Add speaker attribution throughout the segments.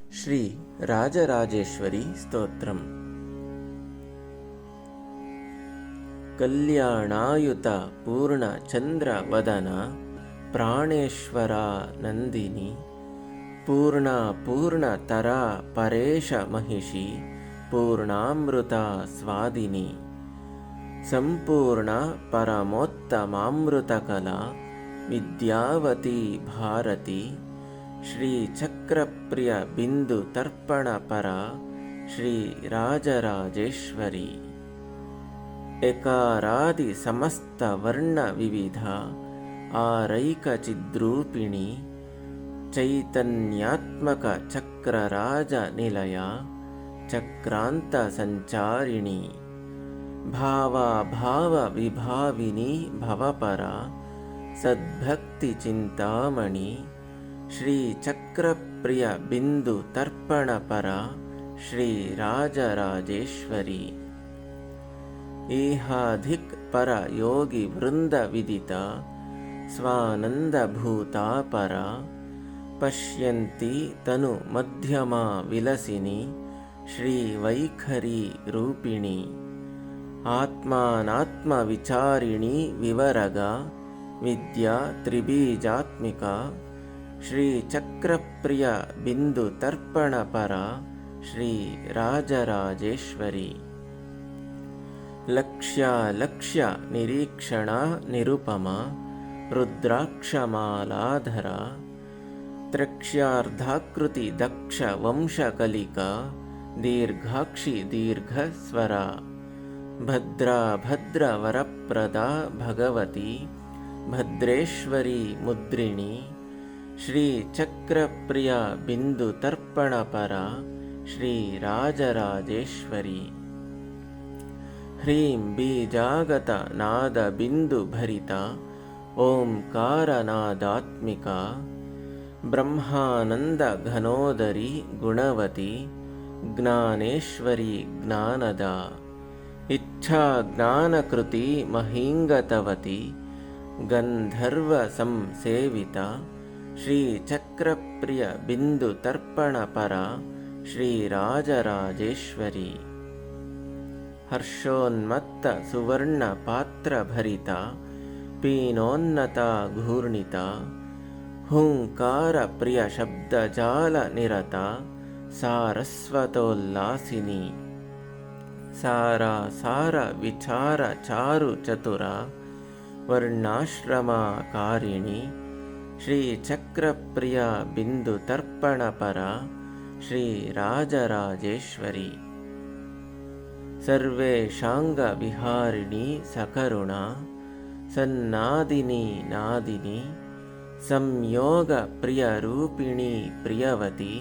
Speaker 1: ಶ್ರೀ ರಾಜರಾಜೇಶ್ವರಿ ಸ್ತೋತ್ರಂ. ಕಲ್ಯಾಣಾಯುತ ಪೂರ್ಣ ಚಂದ್ರ ವದನ ಪ್ರಾಣೇಶ್ವರ ನಂದಿನಿ ಪೂರ್ಣ ಪೂರ್ಣ ತರ ಪರೇಶ ಮಹಿಷಿ ಪೂರ್ಣಾಮೃತ ಸ್ವಾದಿನಿ ಸಂಪೂರ್ಣ ಪರಮೋತ್ತಮಾಮೃತಕಲಾ ವಿದ್ಯಾವತಿ ಭಾರತಿ ಶ್ರೀ ಚಕ್ರಪ್ರಿಯ ಬಿಂದು ತರ್ಪಣ ಪರ ಶ್ರೀ ರಾಜರಾಜೇಶ್ವರಿ ಎಕಾರಾದಿ ಸಮಸ್ತ ವರ್ಣ ವಿವಿಧ ಆರೈಕ ಚಿದ್ರೂಪಿಣಿ ಚೈತನ್ಯಾತ್ಮಕ ಚಕ್ರರಾಜ ನಿಲಯ ಚಕ್ರಾಂತ ಸಂಚಾರಿಣಿ ಭಾವಾಭಾವ ವಿಭಾವಿನಿ ಭವಪರ ಸದ್ಭಕ್ತಿ ಚಿಂತಾಮಣಿ ಶ್ರೀ ಚಕ್ರಪ್ರಿಯ ಬಿಂದು ತರ್ಪಣ ಪರ ಶ್ರೀ ರಾಜರಾಜೇಶ್ವರಿ ಈಹಾಧಿಕ್ ಪರ ಯೋಗಿ ವೃಂದ ವಿದಿತ ಸ್ವಾನಂದ ಭೂತಾ ಪರ ಪಶ್ಯಂತಿ ತನು ಮಧ್ಯಮಾ ವಿಲಸಿನಿ ಶ್ರೀ ವೈಖರಿ ರೂಪಿಣಿ ಆತ್ಮಾನಾತ್ಮ ವಿಚಾರಿಣಿ ವಿವರಗ ವಿದ್ಯಾ ತ್ರಿಬೀಜಾತ್ಮಿಕ ಶ್ರೀ ಚಕ್ರಪ್ರಿಯ ಬಿಂದು ತರ್ಪಣ ಪರ ಶ್ರೀ ರಾಜರಾಜೇಶ್ವರಿ ಲಕ್ಷ್ಯ ಲಕ್ಷ್ಯ ನಿರೀಕ್ಷಣ ನಿರುಪಮ ರುದ್ರಾಕ್ಷಮಾಲಾಧರ ತ್ರಕ್ಷ್ಯಾರ್ಧಾಕೃತಿ ದಕ್ಷ ವಂಶಕಲಿಕ ದೀರ್ಘಾಕ್ಷಿ ದೀರ್ಘಸ್ವರ ಭದ್ರಾ ಭದ್ರ ವರಪ್ರದ ಭಗವತಿ ಭದ್ರೇಶ್ವರಿ ಮುದ್ರಿಣಿ ಶ್ರೀ ಚಕ್ರಪ್ರಿಯ ಬಿಂದು ತರ್ಪಣ ಪರ ಶ್ರೀ ರಾಜರಾಜೇಶ್ವರಿ ಹ್ರೀಂ ಬೀಜಾಗತ ನಾದ ಬಿಂದು ಭರಿತ ಓಂಕಾರ ನಾದಾತ್ಮಿಕ ಬ್ರಹ್ಮಾನಂದ ಘನೋದರಿ ಗುಣವತಿ ಜ್ಞಾನೇಶ್ವರಿ ಜ್ಞಾನದ ಇಚ್ಛಾ ಜ್ಞಾನಕೃತಿ ಮಹೀಂಗತವತಿ ಗಂಧರ್ವ ಸಂಸೇವಿತ ಶ್ರೀ ಚಕ್ರಪ್ರಿಯ ಬಿಂದು ತರ್ಪಣ ಪರ ಶ್ರೀ ರಾಜರಾಜೇಶ್ವರಿ ಹರ್ಷೋನ್ಮತ್ತ ಸುವರ್ಣ ಪಾತ್ರ ಭರಿತ ಪೀನೋನ್ನತ ಘೂರ್ಣಿತ ಹುಂಕಾರ ಪ್ರಿಯ ಶಬ್ದ ಜಾಲ ನಿರತ ಸಾರಸ್ವತೋಲ್ಲಾಸಿನಿ ಸಾರ ಸಾರ ವಿಚಾರ ಚಾರು ಚತುರ ವರ್ಣಾಶ್ರಮಕಾರಿಣಿ ಶ್ರೀ ಚಕ್ರಪ್ರಿಯ ಬಿಂದು ತರ್ಪಣ ಪರ ಶ್ರೀ ರಾಜರಾಜೇಶ್ವರಿ ಸರ್ವೇಷಾಂಗ ವಿಹಾರಿಣಿ ಸಕರುಣ ಸನ್ನಾದಿನಿ ನಾದಿನಿ ಸಂಯೋಗ ಪ್ರಿಯ ರೂಪಿಣಿ ಪ್ರಿಯವತಿ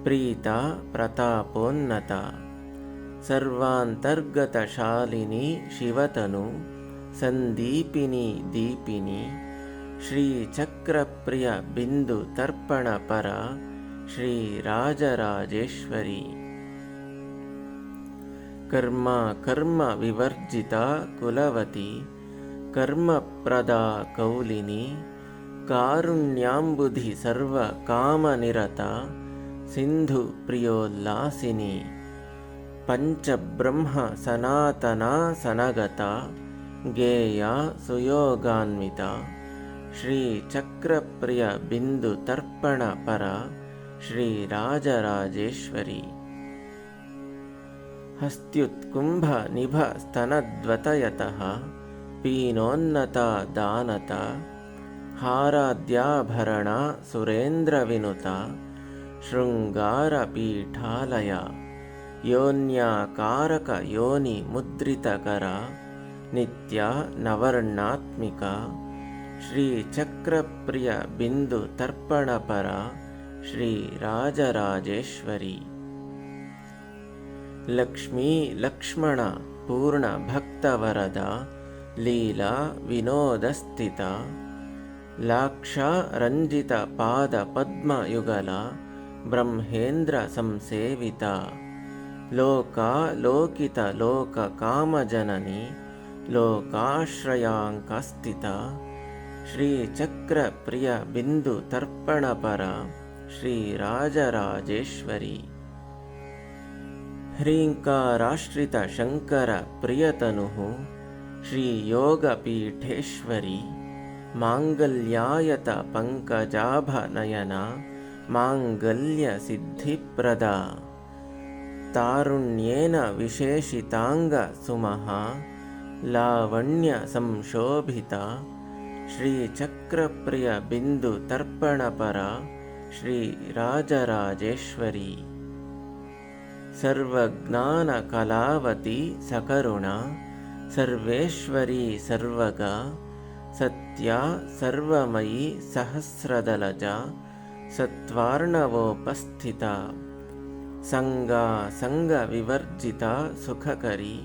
Speaker 1: ಪ್ರೀತ ಪ್ರತಾಪೋನ್ನತ ಸರ್ವಾಂತರ್ಗತ ಶಾಲಿನಿ ಶಿವತನು ಸಂದೀಪಿನಿ ದೀಪಿನಿ ಶ್ರೀ ಚಕ್ರಪ್ರಿಯ ಬಿಂದು ತರ್ಪಣ ಪರ ಶ್ರೀ ರಾಜರಾಜೇಶ್ವರಿ ಕರ್ಮ ಕರ್ಮ ವಿವರ್ಜಿತ ಕುಲವತಿ ಕರ್ಮಪ್ರದ ಕೌಲಿನಿ ಕಾರುಣ್ಯಾಂಬುಧಿ ಸರ್ವ ಕಾಮನಿರತ ಸಿಂಧು ಪ್ರಿಯೋಲ್ಲಾಸಿನಿ ಪಂಚಬ್ರಹ್ಮ ಸನಾತನ ಸನಗತ ಗೇಯ ಸುಯೋಗಾನ್ವಿತ ಶ್ರೀ ಚಕ್ರಪ್ರಿಯ ಬಿಂದು ತರ್ಪಣ ಪರ ಶ್ರೀ ರಾಜರಾಜೇಶ್ವರಿ ಹಸ್ತ್ಯುತ್ಕುಂಭ ನಿಭ ಸ್ತನದ್ವತಯತಃ ಪೀನೋನ್ನತ ದಾನತ ಹಾರಾದ್ಯಾಭರಣ ಸುರೇಂದ್ರ ವಿನುತ ಶೃಂಗಾರ ಪೀಠಾಲಯ ಯೋನ್ಯಾಕಾರಕ ಯೋನಿ ಮುದ್ರಿತಕರ ನಿತ್ಯ ನವರ್ಣಾತ್ಮಿಕ ಶ್ರೀ ಚಕ್ರಪ್ರಿಯ ಬಿಂದು ತರ್ಪಣ ಪರ ಶ್ರೀ ರಾಜರಾಜೇಶ್ವರಿ ಲಕ್ಷ್ಮೀ ಲಕ್ಷ್ಮಣ ಪೂರ್ಣ ಭಕ್ತವರದ ಲೀಲಾ ವಿನೋದಸ್ಥಿತ ಲಾಕ್ಷ ರಂಜಿತ ಪಾದ ಪದ್ಮಯುಗಲ ಬ್ರಹ್ಮೇಂದ್ರ ಸಂಸೇವಿತ ಲೋಕಾಲೋಕಿತ ಲೋಕ ಕಾಮಜನನಿ ಲೋಕಾಶ್ರಯಾಂಕಸ್ಥಿತ ಶ್ರೀ ಚಕ್ರ ಪ್ರಿಯ ಬಿಂದು ತರ್ಪಣ ಪರ श्रीराजराजेश्वरी। ह्रीङ्काराश्रितशङ्करप्रियतनुः श्रीयोगपीठेश्वरी माङ्गल्यायतपङ्कजाभनयना माङ्गल्यसिद्धिप्रदा। तारुण्येन विशेषिताङ्गसुमहा लावण्यसंशोभिता श्रीचक्रप्रियबिन्दुतर्पणपरा श्रीराजराजेश्वरी। सर्वज्ञानकलावती सकरुणा सर्वेश्वरी सर्वगा सत्या सर्वमयी सहस्रदलजा सत्वार्णवोपस्थिता। संगासंगविवर्जिता सुखकरी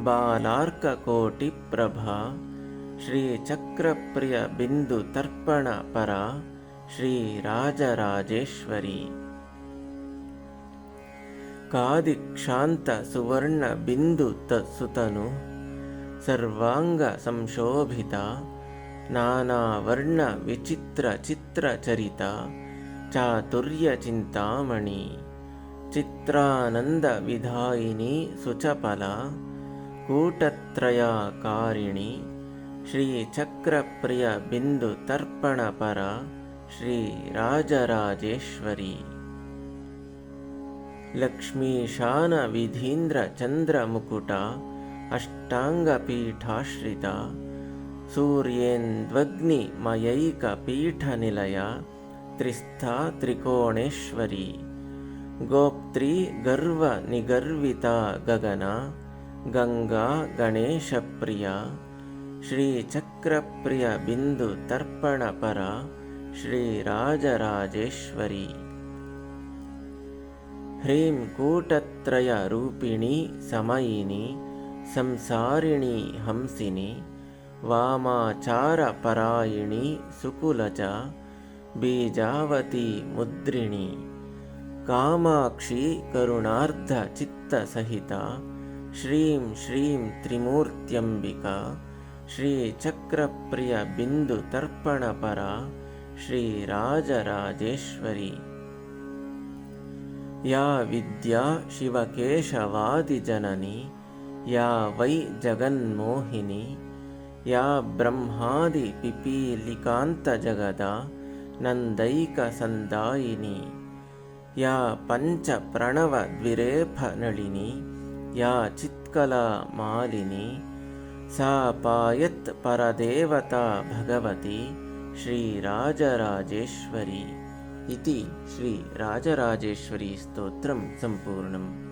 Speaker 1: बालार्ककोटिप्रभा श्रीचक्रप्रियबिन्दुतर्पणपरा श्रीराजराजेश्वरी। कादिक्षान्तसुवर्णबिन्दुसुतनु सर्वाङ्गसंशोभिता नानावर्णविचित्रचित्रचरिता चातुर्यचिन्तामणि। चित्रानन्दविधायिनी सुचपला कूटत्रयाकारिणी श्रीचक्रप्रियबिन्दुतर्पणपरा श्रीराजराजेश्वरी। लक्ष्मीशानविधीन्द्रचन्द्रमुकुटा अष्टाङ्गपीठाश्रिता सूर्येन्द्वग्निमयैकपीठनिलया त्रिस्था त्रिकोणेश्वरी। गोप्त्री गर्वनिगर्विता गगना गङ्गा गणेशप्रिया श्रीचक्रप्रियबिन्दुतर्पणपरा श्रीराजराजेश्वरी। ह्रीं कूटत्रयरूपिणी समयिनी संसारिणी हंसिनी वामाचारपरायिणी सुकुलजा बीजावती मुद्रिणी। कामाक्षी करुणार्धचित्तसहिता श्रीं श्रीं त्रिमूर्त्यम्बिका श्रीचक्रप्रियबिन्दुतर्पणपरा श्रीराजराजेश्वरी। या विद्या शिवकेशवादिजननी या वै जगन्मोहिनी या ब्रह्मादिपिपीलिकान्तजगदा नन्दैकसन्दायिनी। या पञ्चप्रणवद्विरेफनलिनी या चित्कलामालिनी सा पायत्परदेवता भगवती श्रीराजराजेश्वरी। इति श्रीराजराजेश्वरी स्तोत्रं सम्पूर्णम्।